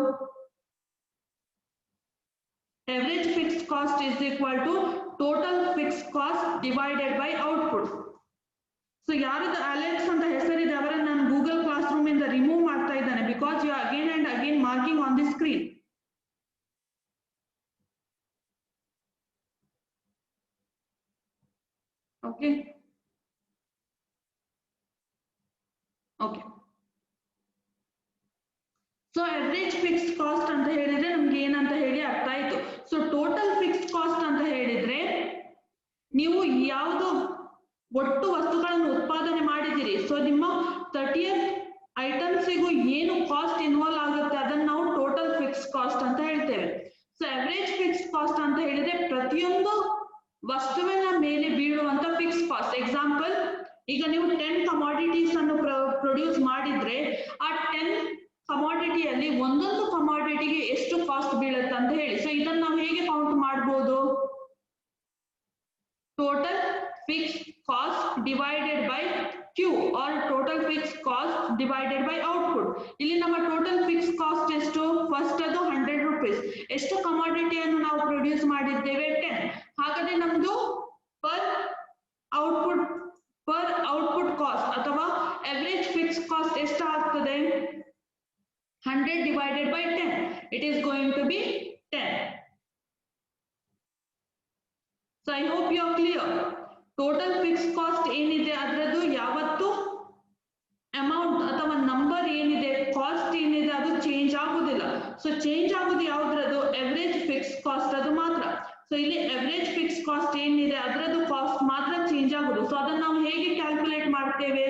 Speaker 1: Average fixed cost is equal to total fixed cost divided by output. So ಯಾರದು ಅಲೆಕ್ಸ್ ಅಂತ ಹೆಸರಿದೆ ಅವರನ್ನು ನಾನು ಗೂಗಲ್ ಕ್ಲಾಸ್ ರೂಮ್ ಇಂದ ರಿಮೂವ್ ಮಾಡ್ತಾ ಇದ್ದಾನೆ, because you again and again marking on the screen. Okay. Okay. So average fixed cost ಅಂತ ಹೇಳಿದ್ರೆ ನಮ್ಗೆ ಏನಂತ ಹೇಳಿ ಅರ್ಥ ಆಯ್ತು. ಸೊ ಟೋಟಲ್ ಫಿಕ್ಸ್ಡ್ ಕಾಸ್ಟ್ ಅಂತ ಹೇಳಿದ್ರೆ ನೀವು ಯಾವುದು ಒಟ್ಟು ವಸ್ತುಗಳನ್ನು ಉತ್ಪಾದನೆ ಮಾಡಿದಿರಿ, ಸೊ ನಿಮ್ಮ 30th ಐಟಮ್ಸಿಗೂ ಏನು ಕಾಸ್ಟ್ ಇನ್ವಾಲ್ವ್ ಆಗುತ್ತೆ ಅದನ್ನ ನಾವು ಟೋಟಲ್ ಫಿಕ್ಸ್ಡ್ ಕಾಸ್ಟ್ ಅಂತ ಹೇಳ್ತೇವೆ. ಸೊ ಅವರೇಜ್ ಫಿಕ್ಸ್ಡ್ ಕಾಸ್ಟ್ ಅಂತ ಹೇಳಿದ್ರೆ ಪ್ರತಿಯೊಂದು ವಸ್ತುವಿನ ಮೇಲೆ ಬೀಳುವಂತ ಫಿಕ್ಸ್ಡ್ ಕಾಸ್ಟ್. ಎಕ್ಸಾಂಪಲ್, ಈಗ ನೀವು 10 ಕಮಾಡಿಟೀಸ್ ಅನ್ನು ಪ್ರೊಡ್ಯೂಸ್ ಮಾಡಿದ್ರೆ ಆ 10 ಕಮಾಡಿಟಿಯಲ್ಲಿ ಒಂದೊಂದು ಕಮಾಡಿಟಿಗೆ ಎಷ್ಟು ಕಾಸ್ಟ್ ಬೀಳುತ್ತೆ ಅಂತ ಹೇಳಿ. ಸೊ ಇದನ್ನ ನಾವು ಹೇಗೆ ಕೌಂಟ್ ಮಾಡಬಹುದು? Total fixed cost divided by Q or total fixed cost divided by output. ಇಲ್ಲಿ ನಮ್ಮ ಟೋಟಲ್ ಫಿಕ್ಸ್ಡ್ ಕಾಸ್ಟ್ ಎಷ್ಟು? ಫಸ್ಟ್ ಅದು 100 rupees. ಎಷ್ಟು ಕಮಾಡಿಟಿಯನ್ನು ನಾವು ಪ್ರೊಡ್ಯೂಸ್ ಮಾಡಿದ್ದೇವೆ? 10. ಹಾಗಾದ್ರೆ ನಮ್ದು ಪರ್ ಔಟ್ಪುಟ್ ಕಾಸ್ಟ್ ಅಥವಾ ಎವರೇಜ್ ಫಿಕ್ಸ್ಡ್ ಕಾಸ್ಟ್ ಎಷ್ಟು ಆಗ್ತದೆ? 100 divided by 10. It is going to be 10. So I hope you are clear. Total fixed cost ಏನಿದೆ ಅದರದ್ದು ಯಾವತ್ತು ಅಮೌಂಟ್ ಅಥವಾ ನಂಬರ್ ಏನಿದೆ, ಕಾಸ್ಟ್ ಏನಿದೆ ಅದು ಚೇಂಜ್ ಆಗುದಿಲ್ಲ. ಸೊ ಚೇಂಜ್ ಆಗುದು ಯಾವ್ದ್ರದ್ದು? ಎವರೇಜ್ ಫಿಕ್ಸ್ಡ್ ಕಾಸ್ಟ್ ಅದು ಮಾತ್ರ. ಸೊ ಇಲ್ಲಿ ಎವರೇಜ್ ಫಿಕ್ಸ್ಡ್ ಕಾಸ್ಟ್ ಏನಿದೆ ಅದರದ್ದು ಕಾಸ್ಟ್ ಮಾತ್ರ ಚೇಂಜ್ ಆಗುದು. ಸೊ ಅದನ್ನ ನಾವು ಹೇಗೆ ಕ್ಯಾಲ್ಕುಲೇಟ್ ಮಾಡ್ತೇವೆ?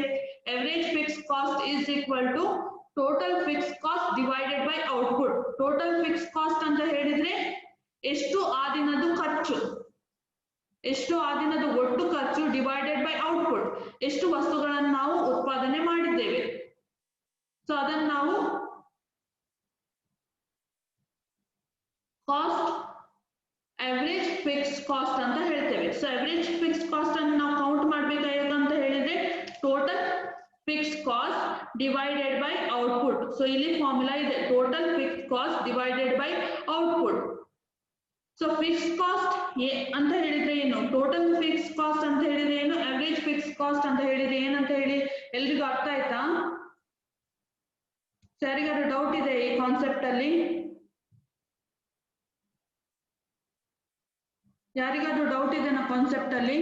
Speaker 1: Average fixed cost is equal to total fixed cost divided by output. Total fixed cost ಅಂತ ಹೇಳಿದ್ರೆ ಎಷ್ಟು ಆ ದಿನದ್ದು ಖರ್ಚು, ಎಷ್ಟು ಆ ದಿನದ ಒಟ್ಟು ಖರ್ಚು ಡಿವೈಡೆಡ್ ಬೈ ಔಟ್ಪುಟ್, ಎಷ್ಟು ವಸ್ತುಗಳನ್ನು ನಾವು ಉತ್ಪಾದನೆ ಮಾಡಿದ್ದೇವೆ. ಸೊ ಅದನ್ನು ನಾವು ಕಾಸ್ಟ್ ಅವರೇಜ್ ಫಿಕ್ಸ್ಡ್ ಕಾಸ್ಟ್ ಅಂತ ಹೇಳ್ತೇವೆ. ಸೊ ಅವರೇಜ್ ಫಿಕ್ಸ್ಡ್ ಕಾಸ್ಟ್ ಅನ್ನು ನಾವು ಕೌಂಟ್ ಮಾಡ್ಬೇಕಾಗಿತ್ತು ಅಂತ ಹೇಳಿದ್ರೆ total fixed cost divided by output. So ಇಲ್ಲಿ ಫಾರ್ಮುಲಾ ಇದೆ, total fixed cost divided by output. So fixed cost ಅಂತ ಹೇಳಿದ್ರೆ ಏನು? ಟೋಟಲ್ ಫಿಕ್ಸ್ಡ್ ಕಾಸ್ಟ್ ಅಂತ ಹೇಳಿದ್ರೆ ಏನು? ಅವರೇಜ್ ಫಿಕ್ಸ್ಡ್ ಕಾಸ್ಟ್ ಅಂತ ಹೇಳಿದ್ರೆ ಏನಂತ ಹೇಳಿ ಎಲ್ರಿಗೂ ಅರ್ಥ ಆಯ್ತಾ? ಯಾರಿಗಾದ್ರೂ ಡೌಟ್ ಇದೆ ಈ ಕಾನ್ಸೆಪ್ಟ್ ಅಲ್ಲಿ? ಯಾರಿಗಾದ್ರೂ ಡೌಟ್ ಇದೆ ನಾ ಕಾನ್ಸೆಪ್ಟ್ ಅಲ್ಲಿ?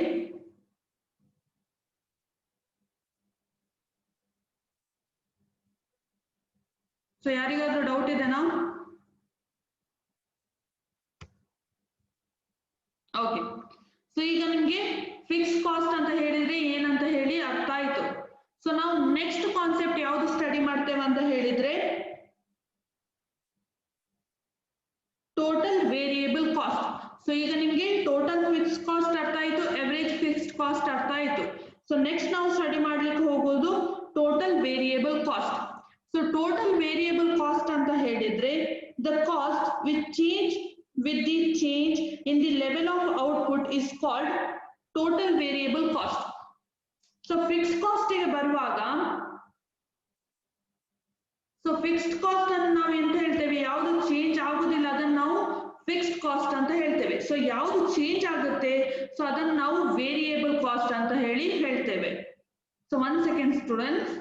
Speaker 1: ಸೊ ಯಾರಿಗಾದ್ರೂ ಡೌಟ್ ಇದೆನಾ? ಓಕೆ. ಸೊ ಈಗ ನಿಮ್ಗೆ ಫಿಕ್ಸ್ ಕಾಸ್ಟ್ ಅಂತ ಹೇಳಿದ್ರೆ ಏನಂತ ಹೇಳಿ ಅರ್ಥ ನೆಕ್ಸ್ಟ್ ಕಾನ್ಸೆಪ್ಟ್ ಯಾವುದು ಸ್ಟಡಿ ಮಾಡ್ತೇವೆ ಅಂತ ಹೇಳಿದ್ರೆ ಟೋಟಲ್ ವೇರಿಯೇಬಲ್ ಕಾಸ್ಟ್. ಸೊ ಈಗ ನಿಮಗೆ ಟೋಟಲ್ ಫಿಕ್ಸ್ಡ್ ಕಾಸ್ಟ್ ಅರ್ಥ ಆಯ್ತು, ಎವರೇಜ್ ಫಿಕ್ಸ್ಡ್ ಕಾಸ್ಟ್ ಅರ್ಥ ಆಯ್ತು. ಸೊ ನೆಕ್ಸ್ಟ್ ನಾವು ಸ್ಟಡಿ ಮಾಡ್ಲಿಕ್ಕೆ ಹೋಗೋದು total variable cost. So total variable cost ಅಂತ ಹೇಳಿದ್ರೆ the cost which change with the change in the level of output is called total variable cost. So fixed cost ಗೆ ಬರುವಾಗ so fixed cost ಅನ್ನು ನಾವು ಎಂತ ಹೇಳ್ತೇವೆ, ಯಾವುದು ಚೇಂಜ್ ಆಗುದಿಲ್ಲ ಅದನ್ನು ನಾವು ಫಿಕ್ಸ್ಡ್ ಕಾಸ್ಟ್ ಅಂತ ಹೇಳ್ತೇವೆ. ಸೊ ಯಾವುದು ಚೇಂಜ್ ಆಗುತ್ತೆ ಸೊ ಅದನ್ನು ನಾವು ವೇರಿಯೇಬಲ್ ಕಾಸ್ಟ್ ಅಂತ ಹೇಳ್ತೇವೆ. So 1 second students.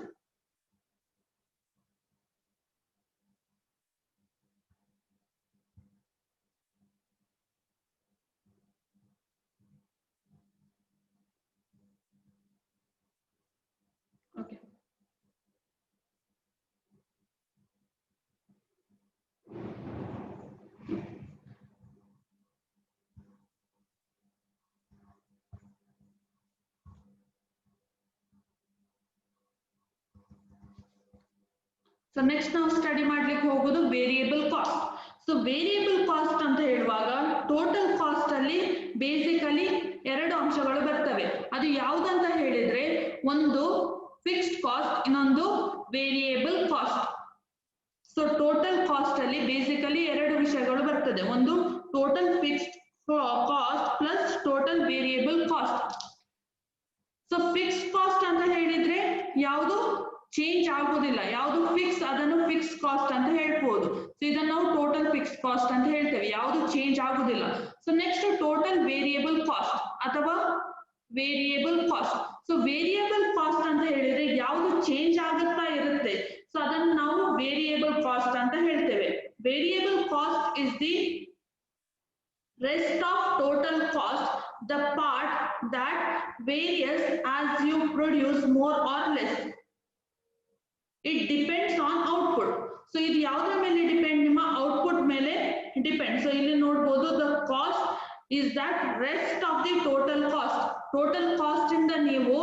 Speaker 1: Okay. So next ನಾವು ಸ್ಟಡಿ ಮಾಡ್ಲಿಕ್ಕೆ ಹೋಗೋದು variable cost. So variable cost ಅಂತ ಹೇಳುವಾಗ ಟೋಟಲ್ ಕಾಸ್ಟ್ ಅಲ್ಲಿ ಬೇಸಿಕಲಿ 2 ಅಂಶಗಳು ಬರ್ತವೆ. ಅದು ಯಾವುದಂತ ಹೇಳಿದ್ರೆ ಒಂದು ಫಿಕ್ಸ್ಡ್ ಕಾಸ್ಟ್, ಇನ್ನೊಂದು variable cost. So total cost ಅಲ್ಲಿ ಬೇಸಿಕಲಿ 2 ವಿಷಯಗಳು ಬರ್ತದೆ, ಒಂದು total fixed cost plus total variable cost. So fixed cost ಅಂತ ಹೇಳಿದ್ರೆ ಯಾವುದು ಚೇಂಜ್ ಆಗುದಿಲ್ಲ, ಯಾವುದು ಫಿಕ್ಸ್ ಅದನ್ನು ಫಿಕ್ಸ್ ಕಾಸ್ಟ್ ಅಂತ ಹೇಳ್ಬೋದು. ಸೊ ಇದನ್ನು ನಾವು ಟೋಟಲ್ ಫಿಕ್ಸ್ ಕಾಸ್ಟ್ ಅಂತ ಹೇಳ್ತೇವೆ, ಯಾವುದು ಚೇಂಜ್ ಆಗುದಿಲ್ಲ. So next total variable cost ಅಥವಾ variable cost. So variable cost ಅಂತ ಹೇಳಿದ್ರೆ ಯಾವುದು ಚೇಂಜ್ ಆಗುತ್ತಾ ಇರುತ್ತೆ, ಸೊ ಅದನ್ನು ನಾವು ವೇರಿಯೇಬಲ್ ಕಾಸ್ಟ್ ಅಂತ ಹೇಳ್ತೇವೆ. Variable cost is the rest of total cost, the part that varies as you produce more or less. It depends on output. So ಇದು ಯಾವುದರ ಮೇಲೆ ಡಿಪೆಂಡ್, ನಿಮ್ಮ ಔಟ್ಪುಟ್ ಮೇಲೆ ಡಿಪೆಂಡ್. ಸೊ ಇಲ್ಲಿ ನೋಡಬಹುದು the cost is that rest of the total cost. Total cost ಇಂದ ನೀವು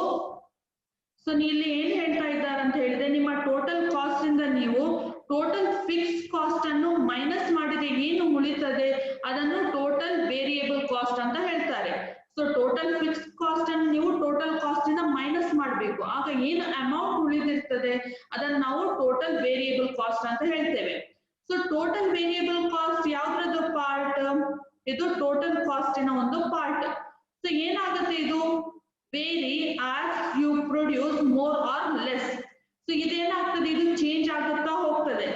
Speaker 1: so ಇಲ್ಲಿ ಏನ್ ಹೇಳ್ತಾ ಇದ್ದಾರೆ ಅಂತ ಹೇಳಿದ್ರೆ ನಿಮ್ಮ ಟೋಟಲ್ ಕಾಸ್ಟ್ ಇಂದ ನೀವು ಟೋಟಲ್ ಫಿಕ್ಸ್ ಕಾಸ್ಟ್ ಅನ್ನು ಮೈನಸ್ ಮಾಡಿದ್ರೆ ಏನು ಉಳಿತದೆ ಅದನ್ನು ಟೋಟಲ್ ವೇರಿಯೇಬಲ್ ಕಾಸ್ಟ್ ಅಂತ ಹೇಳ್ತಾರೆ. ಸೊ ಟೋಟಲ್ ಫಿಕ್ಸ್ ಕಾಸ್ಟ್ ಅನ್ನು ನೀವು ಟೋಟಲ್ ಕಾಸ್ಟ್ ಇಂದ ಮೈನಸ್ ಮಾಡಬೇಕು, ಆಗ ಏನು ಅಮೌಂಟ್ ಉಳಿದಿರ್ತದೆ ಅದನ್ನು ನಾವು ಟೋಟಲ್ ವೇರಿಯೇಬಲ್ ಕಾಸ್ಟ್ ಅಂತ ಹೇಳ್ತೇವೆ. ಸೊ ಟೋಟಲ್ ವೇರಿಯೇಬಲ್ ಕಾಸ್ಟ್ ಯಾವ್ದ್ರದ್ದು ಪಾರ್ಟ್, ಇದು ಟೋಟಲ್ ಕಾಸ್ಟಿನ ಒಂದು ಪಾರ್ಟ್. ಸೊ ಏನಾಗುತ್ತೆ, ಇದು vary as you produce more or less. So ಇದೇನಾಗ್ತದೆ, ಇದು ಚೇಂಜ್ ಆಗುತ್ತಾ ಹೋಗ್ತದೆ.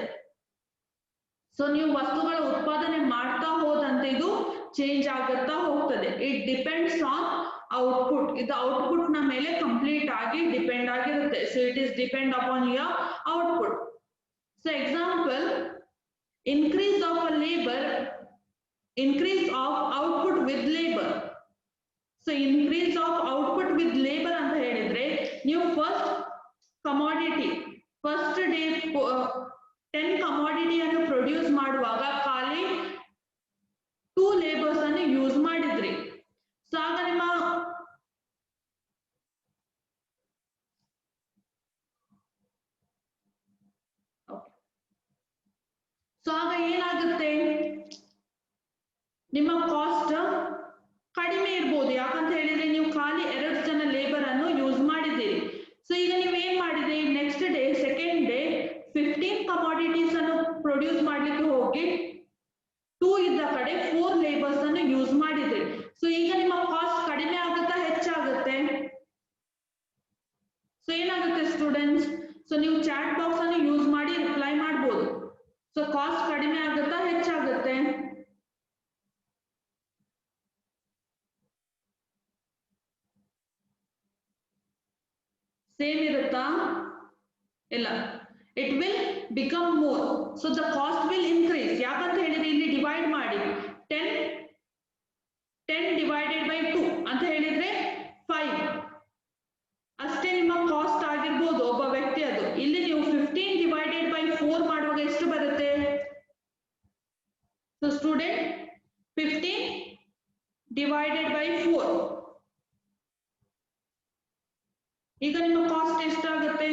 Speaker 1: ಸೊ ನೀವು ವಸ್ತುಗಳ ಉತ್ಪಾದನೆ ಮಾಡ್ತಾ ಹೋದಂತೆ ಇದು ಚೇಂಜ್ ಆಗುತ್ತಾ ಹೋಗ್ತದೆ. It depends on output. ಇದು ಔಟ್ಪುಟ್ ನ ಮೇಲೆ ಕಂಪ್ಲೀಟ್ ಆಗಿ ಡಿಪೆಂಡ್ ಆಗಿರುತ್ತೆ. So it is depend upon your output. So example, increase of a labor, increase of output with labor. So increase of output with labor ಅಂತ ಹೇಳಿದ್ರೆ ನೀವು first commodity first day 10 commodity ಅನ್ನು produce ಮಾಡುವಾಗ ಖಾಲಿ 2 labours ಅನ್ನು use ಮಾಡಿದ್ರಿ. So ಆಗ ನಿಮ್ಮ ಸೊ ಆಗ ಏನಾಗುತ್ತೆ, ನಿಮ್ಮ ಕಾಸ್ಟ್ ಕಡಿಮೆ ಇರ್ಬೋದು. ಯಾಕಂತ ಹೇಳಿದ್ರೆ ನೀವು ಖಾಲಿ 2 ಜನ ಲೇಬರ್ ಅನ್ನು ಯೂಸ್ ಮಾಡಿದ್ದೀರಿ. ಸೊ ಈಗ ನೀವು ಏನ್ ಮಾಡಿದ್ರಿ, next day second day 15 commodities ಅನ್ನು ಪ್ರೊಡ್ಯೂಸ್ ಮಾಡ್ಲಿಕ್ಕೆ ಹೋಗಿ 2 ಇದ್ದ ಕಡೆ 4 ಲೇಬರ್ಸ್ ಅನ್ನು ಯೂಸ್ ಮಾಡಿದ್ರಿ. ಸೊ ಈಗ ನಿಮ್ಮ ಕಾಸ್ಟ್ ಕಡಿಮೆ ಆಗುತ್ತಾ ಹೆಚ್ಚಾಗುತ್ತೆ? ಸೊ ಏನಾಗುತ್ತೆ ಸ್ಟೂಡೆಂಟ್ಸ್, ಸೊ ನೀವು ಚಾಟ್ ಬಾಕ್ಸ್ ಅನ್ನು ಯೂಸ್ ಮಾಡಿ ರಿಪ್ಲೈ ಮಾಡ್ಬೋದು. ಸೊ ಕಾಸ್ಟ್ ಕಡಿಮೆ ಆಗುತ್ತಾ ಹೆಚ್ಚಾಗುತ್ತೆ? ಸೇಮ್ ಇರುತ್ತಾ? ಇಲ್ಲ, it will become more. So the cost will increase. ಯಾಕಂತ ಹೇಳಿದ್ರೆ ಇಲ್ಲಿ ಡಿವೈಡ್ ಮಾಡಿ 10 ಡಿವೈಡೆಡ್ ಬೈ 2 ಅಂತ ಹೇಳಿದ್ರೆ 5 ಅಷ್ಟೇ ನಿಮ್ಮ ಕಾಸ್ಟ್ ಆಗಿರ್ಬೋದು ಒಬ್ಬ ವ್ಯಕ್ತಿ. ಅದು ಇಲ್ಲಿ ನೀವು 15 ಡಿವೈಡೆಡ್ ಬೈ 4 ಮಾಡುವಾಗ ಎಷ್ಟು ಬರುತ್ತೆ? ಸೊ ಸ್ಟೂಡೆಂಟ್ 15 ಡಿವೈಡೆಡ್ ಬೈ 4 ಈಗ ನಿಮ್ಮ ಕಾಸ್ಟ್ ಎಷ್ಟಾಗುತ್ತೆ?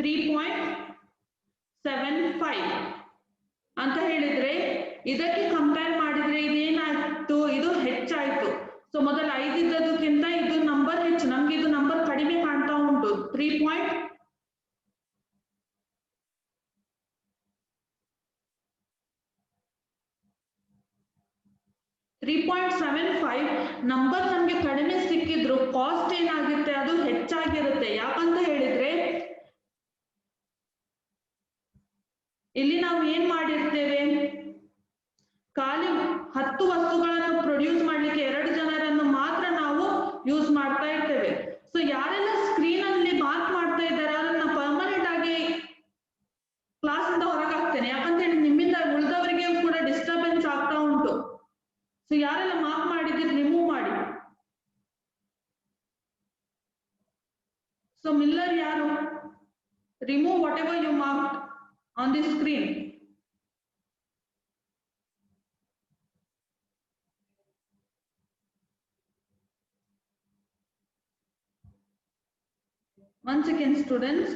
Speaker 1: 3.75 ಅಂತ ಹೇಳಿದ್ರೆ ಇದಕ್ಕೆ ಕಂಪೇರ್ ಮಾಡಿದ್ರೆ ಇದೇನಾಯ್ತು, ಇದು ಹೆಚ್ಚಾಯ್ತು. ಸೊ ಮೊದಲು 5 ಇದ್ದದಕ್ಕಿಂತ ಇದು ನಂಬರ್ ಹೆಚ್ಚು, ನಮ್ಗೆ ಇದು ನಂಬರ್ ಕಡಿಮೆ ಕಾಣ್ತಾ ಉಂಟು. 3.75 ನಂಬರ್ ನಮ್ಗೆ ಕಡಿಮೆ ಸಿಕ್ಕಿದ್ರು ಕಾಸ್ಟ್ ಏನಾಗುತ್ತೆ, ಅದು ಹೆಚ್ಚಾಗಿರುತ್ತೆ. ಯಾಕಂತ ಹೇಳಿದ್ರೆ ಇಲ್ಲಿ ನಾವು ಏನ್ ಮಾಡಿರ್ತೇವೆ, ಖಾಲಿ 10 ವಸ್ತುಗಳನ್ನು ಪ್ರೊಡ್ಯೂಸ್ ಮಾಡ್ಲಿಕ್ಕೆ 2 ಜನರನ್ನು ಮಾತ್ರ ನಾವು ಯೂಸ್ ಮಾಡ್ತಾ ಇರ್ತೇವೆ. ಸೊ ಯಾರೆಲ್ಲ ಸ್ಕ್ರೀನ್ ಅಲ್ಲಿ ಮಾರ್ಕ್ ಮಾಡ್ತಾ ಇದ್ದಾರೆ ಅದನ್ನ ಪರ್ಮನೆಂಟ್ ಆಗಿ ಕ್ಲಾಸ್ ಇಂದ ಹೊರಗಾಗ್ತೇನೆ. ಯಾಕಂತ ಹೇಳಿ ನಿಮ್ಮಿಂದ ಉಳಿದವರಿಗೆ ಕೂಡ ಡಿಸ್ಟರ್ಬೆನ್ಸ್ ಆಗ್ತಾ ಉಂಟು. ಸೊ ಯಾರೆಲ್ಲ ಮಾರ್ಕ್ ಮಾಡಿದ್ರೆ ರಿಮೂವ್ ಮಾಡಿ. ಸೊ ಮಿಲ್ಲರ್ ಯಾರು, remove whatever you marked on the screen. Once again, students,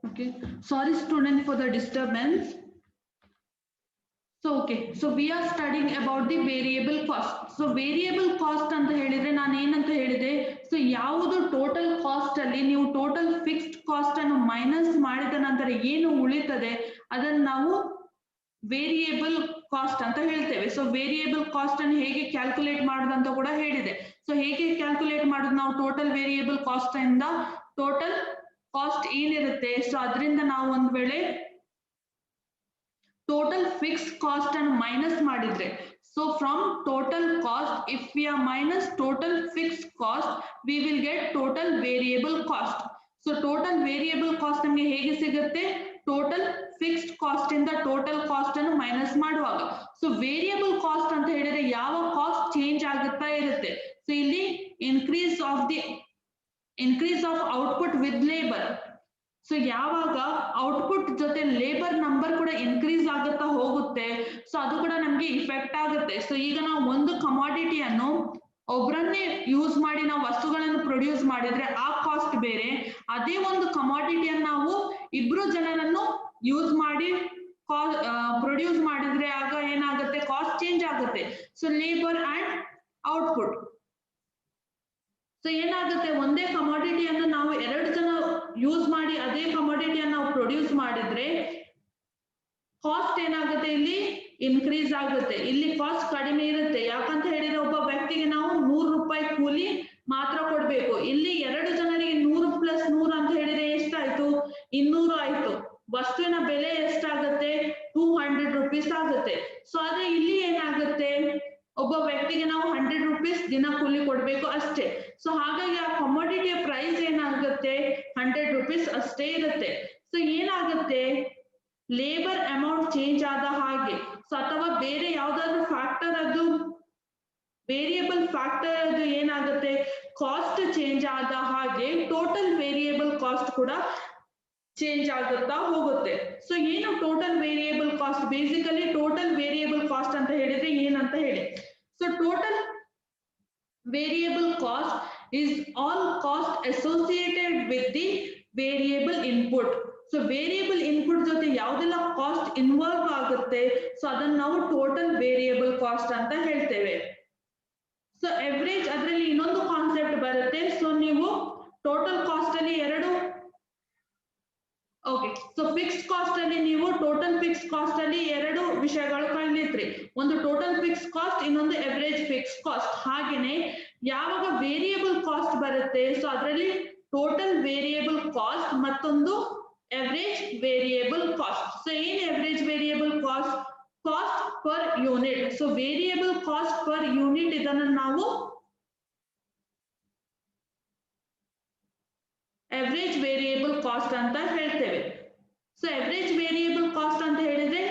Speaker 1: okay, sorry student for the disturbance. So okay, so we are studying about the variable cost. So variable cost ಅಂತ ಹೇಳಿದ್ರೆ ನಾನು ಏನಂತ ಹೇಳಿದೆ, so ಯಾವುದು total cost ಅಲ್ಲಿ ನೀವು total fixed cost ಅನ್ನು minus ಮಾಡಿದ ನಂತರ ಏನು ಉಳಿತದೆ ಅದನ್ನು ನಾವು ವೇರಿಯೇಬಲ್ ಕಾಸ್ಟ್ ಅಂತ ಹೇಳ್ತೇವೆ. ಸೊ ವೇರಿಯೇಬಲ್ ಕಾಸ್ಟ್ ಅನ್ನು ಹೇಗೆ ಕ್ಯಾಲ್ಕುಲೇಟ್ ಮಾಡೋದಂತ ಕೂಡ ಹೇಳಿದೆ. ಸೊ ಹೇಗೆ ಕ್ಯಾಲ್ಕುಲೇಟ್ ಮಾಡೋದು, ನಾವು ಟೋಟಲ್ ವೇರಿಯೇಬಲ್ ಕಾಸ್ಟ್ ಇಂದ ಟೋಟಲ್ ಕಾಸ್ಟ್ ಏನಿರುತ್ತೆ, ಸೊ ಅದರಿಂದ ನಾವು ಒಂದ್ ವೇಳೆ ಟೋಟಲ್ ಫಿಕ್ಸ್ಡ್ ಕಾಸ್ಟ್ ಅನ್ನು ಮೈನಸ್ ಮಾಡಿದ್ರೆ, so from total cost if we are minus total fixed cost we will get total variable cost. So total variable cost ನಮಗೆ ಹೇಗೆ ಸಿಗುತ್ತೆ, total fixed cost ಇಂದ total cost ಅನ್ನು ಮೈನಸ್ ಮಾಡುವಾಗ. So variable cost ಅಂತ ಹೇಳಿದ್ರೆ ಯಾವ ಕಾಸ್ಟ್ ಚೇಂಜ್ ಆಗುತ್ತಾ ಇರುತ್ತೆ. ಸೊ ಇಲ್ಲಿ increase of output with labor. So ಯಾವಾಗ ಔಟ್ಪುಟ್ ಜೊತೆ ಲೇಬರ್ ನಂಬರ್ ಕೂಡ ಇನ್ಕ್ರೀಸ್ ಆಗುತ್ತಾ ಹೋಗುತ್ತೆ, ಸೊ ಅದು ಕೂಡ ನಮ್ಗೆ ಇಫೆಕ್ಟ್ ಆಗುತ್ತೆ. ಸೊ ಈಗ ನಾವು ಒಂದು ಕಮಾಡಿಟಿಯನ್ನು ಒಬ್ರನ್ನೇ ಯೂಸ್ ಮಾಡಿ ನಾವು ವಸ್ತುಗಳನ್ನು ಪ್ರೊಡ್ಯೂಸ್ ಮಾಡಿದ್ರೆ ಆ ಕಾಸ್ಟ್ ಬೇರೆ, ಅದೇ ಒಂದು ಕಮಾಡಿಟಿಯನ್ನು ನಾವು ಇಬ್ರು ಜನರನ್ನು ಯೂಸ್ ಮಾಡಿ ಪ್ರೊಡ್ಯೂಸ್ ಮಾಡಿದ್ರೆ ಆಗ ಏನಾಗುತ್ತೆ, ಕಾಸ್ಟ್ ಚೇಂಜ್ ಆಗುತ್ತೆ. So labour and output. So ಏನಾಗುತ್ತೆ, ಒಂದೇ ಕಮಾಡಿಟಿಯನ್ನು ನಾವು 2 ಜನ ಯೂಸ್ ಮಾಡಿ ಅದೇ ಕಮಾಡಿಟಿಯನ್ನು ನಾವು ಪ್ರೊಡ್ಯೂಸ್ ಮಾಡಿದ್ರೆ ಕಾಸ್ಟ್ ಏನಾಗುತ್ತೆ, ಇಲ್ಲಿ ಇನ್ಕ್ರೀಸ್ ಆಗುತ್ತೆ. ಇಲ್ಲಿ ಕಾಸ್ಟ್ ಕಡಿಮೆ ಇರುತ್ತೆ. ಯಾಕಂತ ಹೇಳಿದ್ರೆ ಒಬ್ಬ ವ್ಯಕ್ತಿಗೆ ನಾವು 100 ರೂಪಾಯಿ ಕೂಲಿ ಮಾತ್ರ ಕೊಡ್ಬೇಕು. ಇಲ್ಲಿ 2 ಜನರಿಗೆ 100 + 100 ಅಂತ ಹೇಳಿದ್ರೆ ಎಷ್ಟಾಯ್ತು, 200 ಆಯ್ತು. ವಸ್ತುವಿನ ಬೆಲೆ ಎಷ್ಟಾಗುತ್ತೆ, 200 rupees ಆಗುತ್ತೆ. ಸೊ ಆದ್ರೆ ಇಲ್ಲಿ ಏನಾಗುತ್ತೆ, ಒಬ್ಬ ವ್ಯಕ್ತಿಗೆ ನಾವು 100 rupees ದಿನ ಕೂಲಿ ಕೊಡ್ಬೇಕು ಅಷ್ಟೇ. ಸೊ ಹಾಗಾಗಿ ಆ ಕಮೋಡಿಟಿಯ ಪ್ರೈಸ್ ಏನಾಗುತ್ತೆ, 100 rupees ಅಷ್ಟೇ ಇರುತ್ತೆ. ಸೊ ಏನಾಗುತ್ತೆ, ಲೇಬರ್ ಅಮೌಂಟ್ ಚೇಂಜ್ ಆದ ಹಾಗೆ, ಸೊ ಅಥವಾ ಬೇರೆ ಯಾವ್ದಾದ್ರು ಫ್ಯಾಕ್ಟರ್, ಅದು ವೇರಿಯಬಲ್ ಫ್ಯಾಕ್ಟರ್ ಅದು ಏನಾಗುತ್ತೆ, ಕಾಸ್ಟ್ ಚೇಂಜ್ ಆದ ಹಾಗೆ ಟೋಟಲ್ ವೇರಿಯಬಲ್ ಕಾಸ್ಟ್ ಕೂಡ ಚೇಂಜ್ ಆಗುತ್ತಾ ಹೋಗುತ್ತೆ. ಸೊ ಏನು total variable cost, basically total variable cost ಅಂತ ಹೇಳಿದ್ರೆ ಏನಂತ ಹೇಳಿ. So total variable cost is all cost associated with the variable input. So variable input ಜೊತೆ ಯಾವ್ದೆಲ್ಲ ಕಾಸ್ಟ್ ಇನ್ವಾಲ್ವ್ ಆಗುತ್ತೆ, ಸೊ ಅದನ್ನ ನಾವು ಟೋಟಲ್ ವೇರಿಯಬಲ್ ಕಾಸ್ಟ್ ಅಂತ ಹೇಳ್ತೇವೆ. ಸೊ ಎವರೇಜ್, ಅದರಲ್ಲಿ ಇನ್ನೊಂದು ಕಾನ್ಸೆಪ್ಟ್ ಬರುತ್ತೆ. ಸೊ ನೀವು ಟೋಟಲ್ ಕಾಸ್ಟ್ ಅಲ್ಲಿ ಸೊ ಫಿಕ್ಸ್ಡ್ ಕಾಸ್ಟ್ ಅಲ್ಲಿ ನೀವು ಟೋಟಲ್ ಫಿಕ್ಸ್ಡ್ ಕಾಸ್ಟ್ ಅಲ್ಲಿ 2 ವಿಷಯಗಳು ಕಲಿತ್ರಿ. ಒಂದು ಟೋಟಲ್ ಫಿಕ್ಸ್ಡ್ ಕಾಸ್ಟ್, ಇನ್ನೊಂದು ಎವರೇಜ್ ಫಿಕ್ಸ್ಡ್ ಕಾಸ್ಟ್. ಹಾಗೇನೆ ಯಾವಾಗ ವೇರಿಯಬಲ್ ಕಾಸ್ಟ್ ಬರುತ್ತೆ, ಸೊ ಅದರಲ್ಲಿ ಟೋಟಲ್ ವೇರಿಯಬಲ್ ಕಾಸ್ಟ್ ಮತ್ತೊಂದು ಎವರೇಜ್ ವೇರಿಯಬಲ್ ಕಾಸ್ಟ್. ಸೊ ಏನ್ average variable cost, cost per unit. So variable cost per unit, ಇದನ್ನು ನಾವು ಎವರೇಜ್ ವೇರಿಯಬಲ್ ಕಾಸ್ಟ್ ಅಂತ ಹೇಳ್ತೇವೆ. ಸೊ ಎವರೇಜ್ ವೇರಿಯಬಲ್ ಕಾಸ್ಟ್ ಅಂತ ಹೇಳಿದ್ರೆ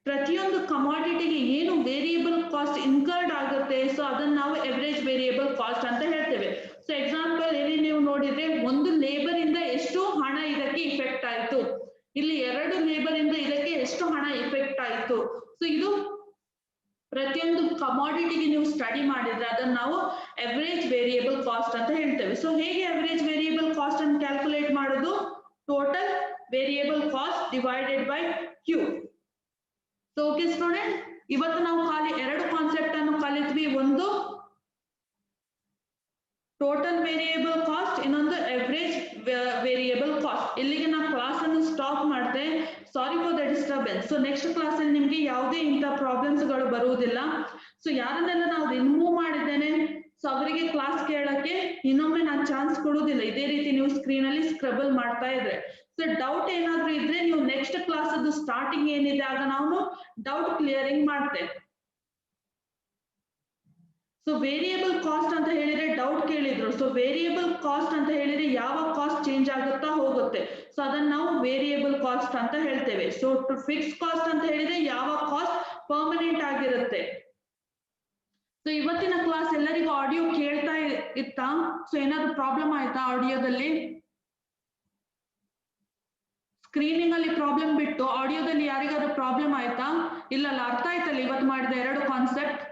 Speaker 1: ಪ್ರತಿಯೊಂದು ಕಮಾಡಿಟಿಗೆ ಏನು ವೇರಿಯಬಲ್ ಕಾಸ್ಟ್ ಇನ್ಕರ್ಡ್ ಆಗುತ್ತೆ, ಸೊ ಅದನ್ನ ನಾವು ಎವರೇಜ್ ವೇರಿಯಬಲ್ ಕಾಸ್ಟ್ ಅಂತ ಹೇಳ್ತೇವೆ. ಸೊ ಎಕ್ಸಾಂಪಲ್ ಇಲ್ಲಿ ನೀವು ನೋಡಿದ್ರೆ, ಒಂದು ಲೇಬರ್ ಇಂದ ಎಷ್ಟು ಹಣ ಇದಕ್ಕೆ ಇಫೆಕ್ಟ್ ಆಯ್ತು, ಇಲ್ಲಿ 2 ಲೇಬರ್ ಇಂದ ಇದಕ್ಕೆ ಎಷ್ಟು ಹಣ ಇಫೆಕ್ಟ್ ಆಯ್ತು. ಸೊ ಇದು ಪ್ರತಿಯೊಂದು ಕಮಾಡಿಟಿಗೆ ನೀವು ಸ್ಟಡಿ ಮಾಡಿದ್ರೆ ಅದನ್ನ ನಾವು ಎವರೇಜ್ ವೇರಿಯಬಲ್ ಕಾಸ್ಟ್ ಅಂತ ಹೇಳ್ತೇವೆ. ಸೊ ಹೇಗೆ ಎವರೇಜ್ ವೇರಿಯಬಲ್ ಕಾಸ್ಟ್ ಅನ್ನು ಕ್ಯಾಲ್ಕುಲೇಟ್ ಮಾಡೋದು, total variable cost divided by Q. So okay student, ಇವತ್ತು ನಾವು ಖಾಲಿ 2 ಕಾನ್ಸೆಪ್ಟ್ ಅನ್ನು ಕಲಿತ್ವಿ. ಒಂದು ಟೋಟಲ್ ವೇರಿಯಬಲ್ ಕಾಸ್ಟ್, ಇನ್ನೊಂದು ಎವರೇಜ್ ವೇರಿಯಬಲ್ ಕಾಸ್ಟ್. ಇಲ್ಲಿಗೆ ನಾವು ಕ್ಲಾಸ್ ಅನ್ನು ಸ್ಟಾಪ್ ಮಾಡ್ತೆ. Sorry for the disturbance. So next class ಅಲ್ಲಿ ನಿಮ್ಗೆ ಯಾವುದೇ ಇಂಥ ಪ್ರಾಬ್ಲಮ್ಸ್ ಗಳು ಬರುವುದಿಲ್ಲ. ಸೊ ಯಾರನ್ನೆಲ್ಲ ನಾವು ರಿಮೂವ್ ಮಾಡಿದ್ದೇನೆ, ಸೊ ಅವರಿಗೆ ಕ್ಲಾಸ್ ಕೇಳಕ್ಕೆ ಇನ್ನೊಮ್ಮೆ ನಾನು ಚಾನ್ಸ್ ಕೊಡುವುದಿಲ್ಲ. ಇದೇ ರೀತಿ ನೀವು ಸ್ಕ್ರೀನ್ ಅಲ್ಲಿ ಸ್ಕ್ರಬಲ್ ಮಾಡ್ತಾ ಇದ್ರೆ. ಸೊ ಡೌಟ್ ಏನಾದ್ರೂ ಇದ್ರೆ ನೀವು ನೆಕ್ಸ್ಟ್ ಕ್ಲಾಸ್ ಅದು ಸ್ಟಾರ್ಟಿಂಗ್ ಏನಿದೆ ಆಗ ನಾವು ಡೌಟ್ ಕ್ಲಿಯರಿಂಗ್ ಮಾಡ್ತೇವೆ. ಸೊ ವೇರಿಯಬಲ್ ಕಾಸ್ಟ್ ಅಂತ ಹೇಳಿದ್ರೆ ಡೌಟ್ ಕೇಳಿದ್ರು. ಸೊ ವೇರಿಯಬಲ್ ಕಾಸ್ಟ್ ಅಂತ ಹೇಳಿದ್ರೆ ಯಾವ ಕಾಸ್ಟ್ ಚೇಂಜ್ ಆಗುತ್ತಾ ಹೋಗುತ್ತೆ, ಸೊ ಅದನ್ನ ನಾವು ವೇರಿಯಬಲ್ ಕಾಸ್ಟ್ ಅಂತ ಹೇಳ್ತೇವೆ. ಸೊ ಫಿಕ್ಸ್ ಕಾಸ್ಟ್ ಅಂತ ಹೇಳಿದ್ರೆ ಯಾವ ಕಾಸ್ಟ್ ಪರ್ಮನೆಂಟ್ ಆಗಿರುತ್ತೆ. ಸೊ ಇವತ್ತಿನ ಕ್ಲಾಸ್ ಎಲ್ಲರಿಗೂ ಆಡಿಯೋ ಕೇಳ್ತಾ ಇತ್ತಾ? ಸೊ ಏನಾದ್ರು ಪ್ರಾಬ್ಲಮ್ ಆಯ್ತಾ ಆಡಿಯೋದಲ್ಲಿ? ಸ್ಕ್ರೀನಿಂಗ್ ಅಲ್ಲಿ ಪ್ರಾಬ್ಲಮ್ ಬಿಟ್ಟು ಆಡಿಯೋದಲ್ಲಿ ಯಾರಿಗಾದ್ರೂ ಪ್ರಾಬ್ಲಮ್ ಆಯ್ತಾ? ಇಲ್ಲ, ಅರ್ಥ ಆಯ್ತಲ್ಲ ಇವತ್ತು ಮಾಡಿದ 2 ಕಾನ್ಸೆಪ್ಟ್?